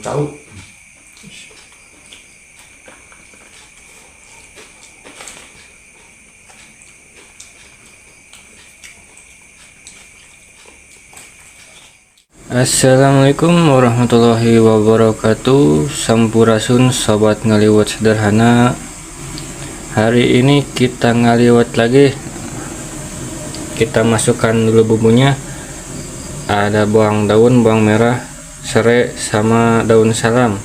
tahu. Assalamualaikum warahmatullahi wabarakatuh. Sampurasun sobat ngaliwat sederhana. Hari ini kita ngaliwat lagi. Kita masukkan dulu bumbunya. Ada bawang daun, bawang merah, serai, sama daun salam.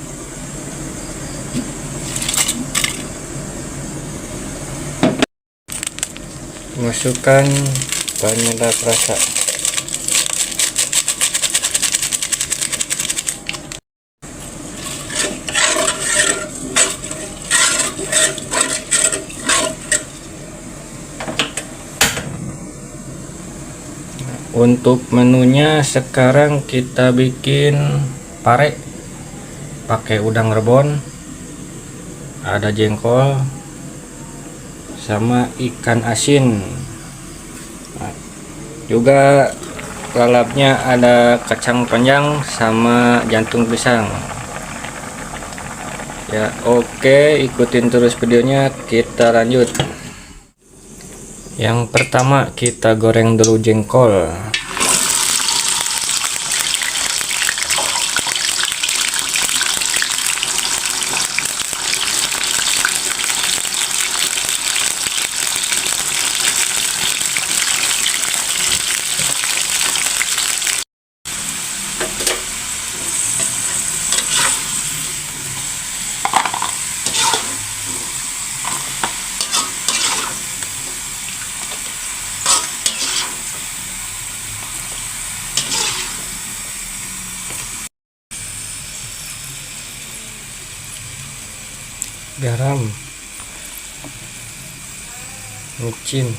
Masukkan penyedap rasa. Untuk menunya sekarang kita bikin pare pakai udang rebon, ada jengkol sama ikan asin. Juga lalapnya ada kacang panjang sama jantung pisang. Ya oke, ikutin terus videonya, kita lanjut. Yang pertama kita goreng dulu jengkol. Garam, micin,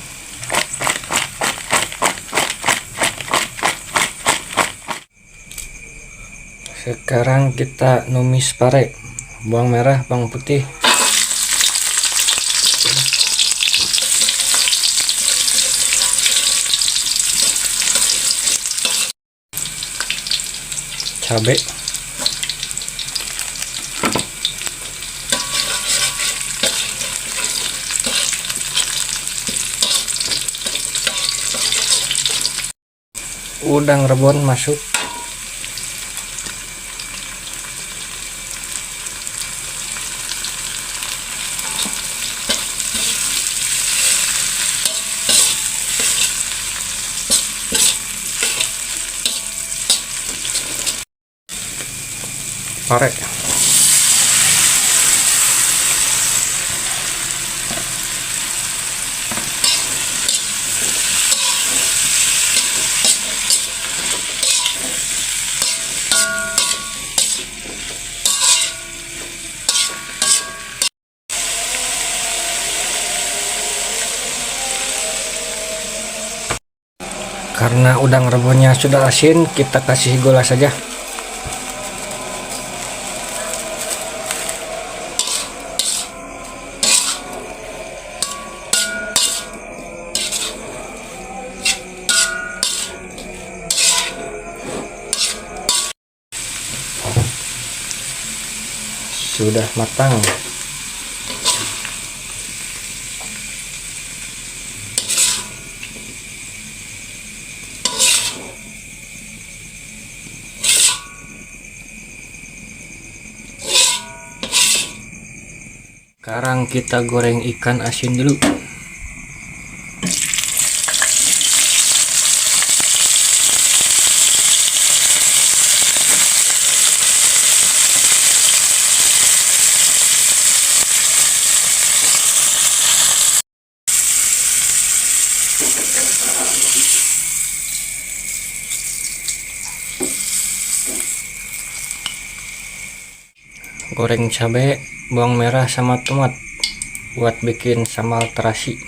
sekarang kita numis pare, bawang merah, bawang putih, cabai, udang rebon masuk, pare, karena udang rebonnya sudah asin, kita kasih gula saja. Sudah matang. Sekarang kita goreng ikan asin dulu. Goreng cabai, bawang merah sama tomat buat bikin sambal terasi.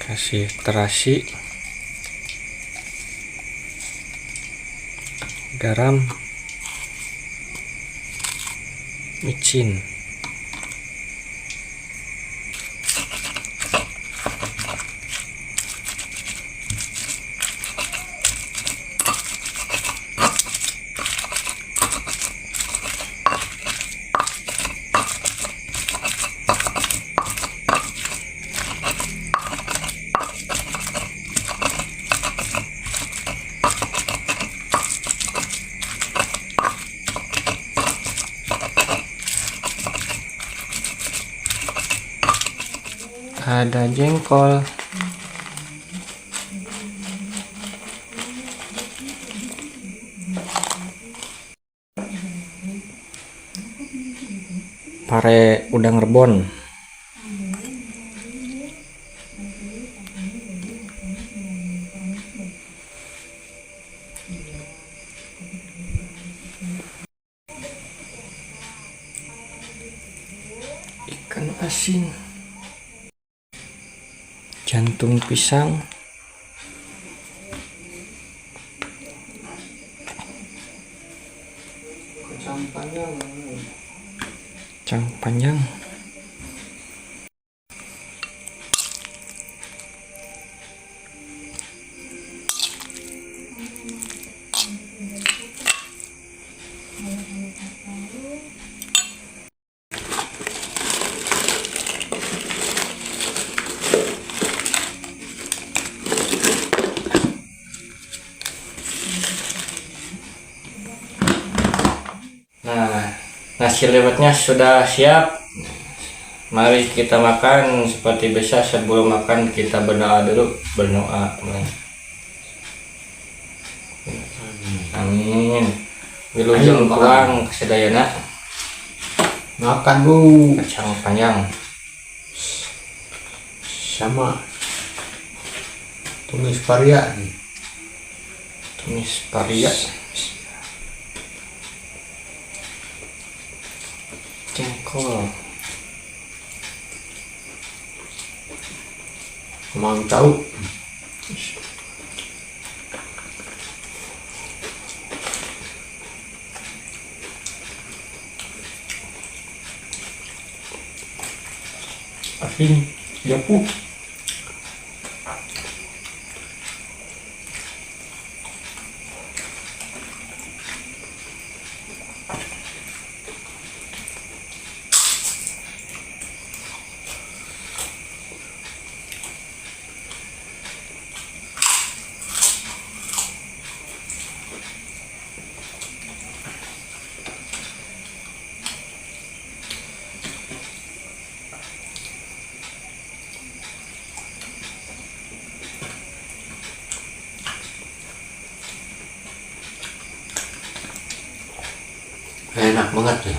Kasih terasi, garam, micin, ada jengkol, pare udang rebon, ikan asin, jantung pisang, kacang panjang, Nah, nasi liwetnya sudah siap. Mari kita makan. Seperti biasa sebelum makan kita berdoa dulu. Berdoa. Amin. Wilujeng pulang kesedayana. Makan bu. Kacang panjang Sama tumis paria nih. tumis paria, jengkol, Kemang tahu. asin, japu. Enak banget ya.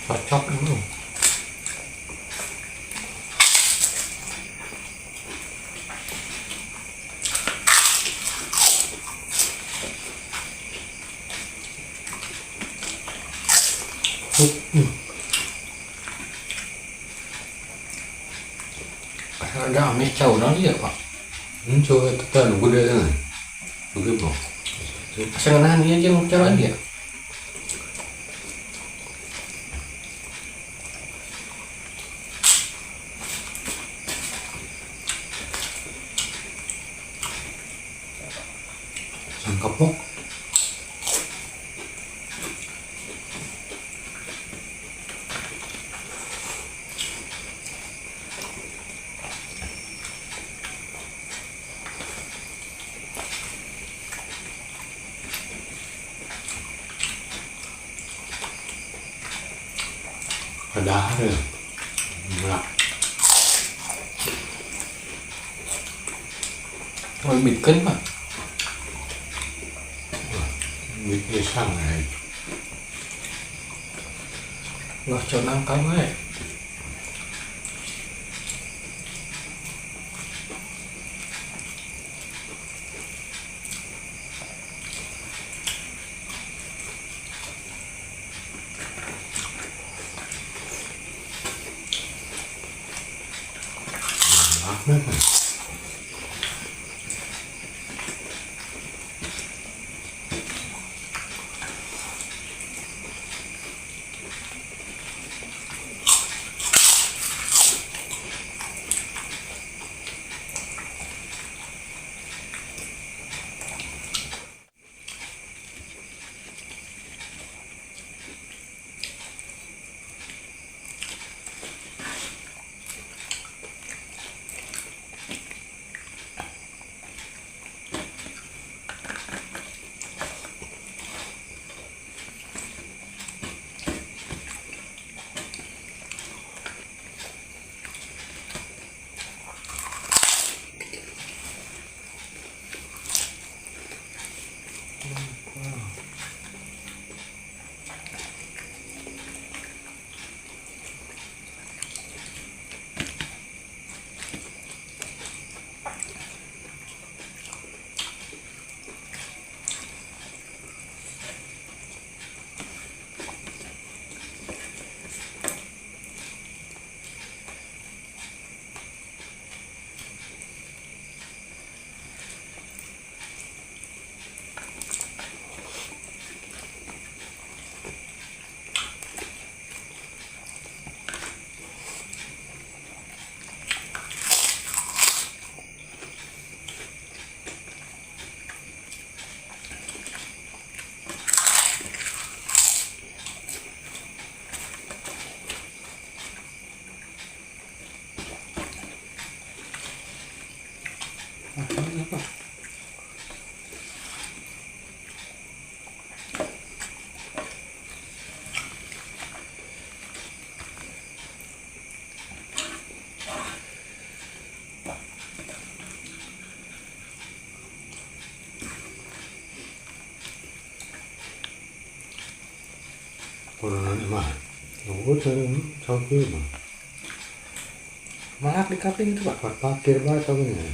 Cocok dulu. Ada amis jauh nanti ya pak. Coba kita nunggu deh kan. Begitu. Sengenahan dia aja coba dia. Sangkapok. Padahal ya. Mulak. Mau bikin pak. Bikin sangat. Nggak conang kamu ya. Orang mah, nunggu cangkir mah. Malah di kapling itu pak. Parkir banget apa nih?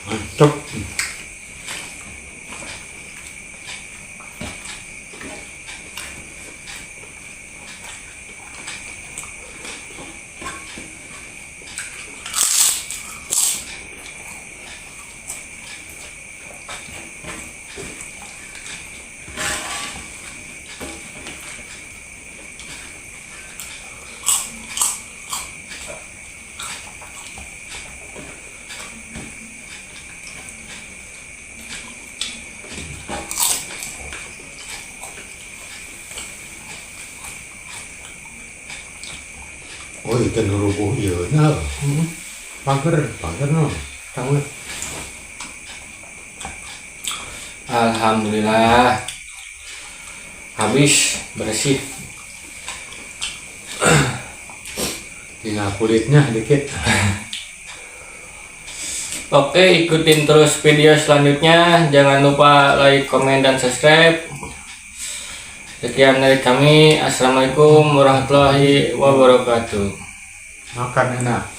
Mantap. Oh, ikan rubuh iya nah. Pagar no. Tangan. Alhamdulillah habis bersih. Tinggal kulitnya dikit. Oke, ikutin terus video selanjutnya. Jangan lupa like, komen, dan subscribe. Sekian dari kami. Assalamualaikum warahmatullahi wabarakatuh. Makan enak.